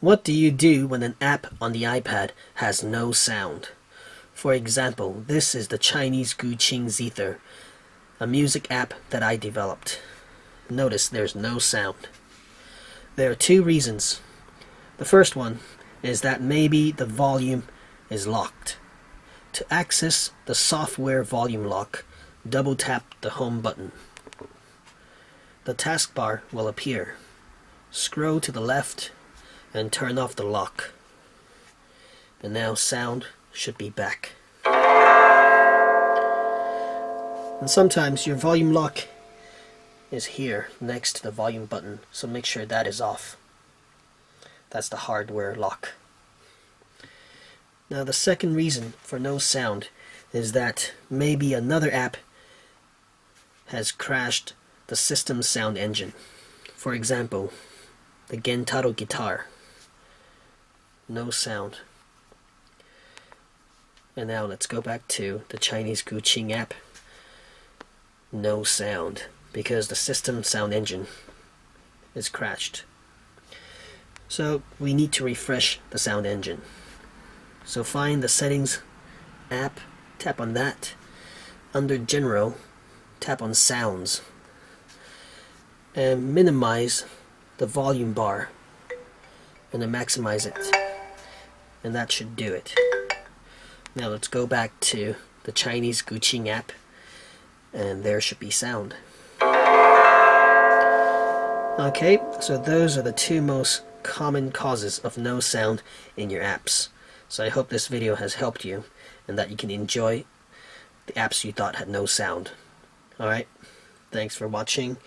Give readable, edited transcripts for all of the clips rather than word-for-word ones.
What do you do when an app on the iPad has no sound? For example, this is the Chinese Guqin Zither, a music app that I developed. Notice there's no sound. There are two reasons. The first one is that maybe the volume is locked. To access the software volume lock, double tap the home button. The taskbar will appear. Scroll to the left and turn off the lock. And now sound should be back. And sometimes your volume lock is here next to the volume button, so make sure that is off. That's the hardware lock. Now the second reason for no sound is that maybe another app has crashed the system sound engine. For example, the Gentaro guitar. No sound. And now let's go back to the Chinese Guqin app. No sound, because the system sound engine is crashed. So we need to refresh the sound engine. So find the settings app, tap on that. Under general, tap on sounds. And minimize the volume bar. And then maximize it. And that should do it. Now let's go back to the Chinese Guqin app. And there should be sound. Okay, so those are the two most common causes of no sound in your apps. So I hope this video has helped you and that you can enjoy the apps you thought had no sound. Alright, thanks for watching.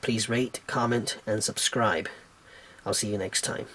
Please rate, comment, and subscribe. I'll see you next time.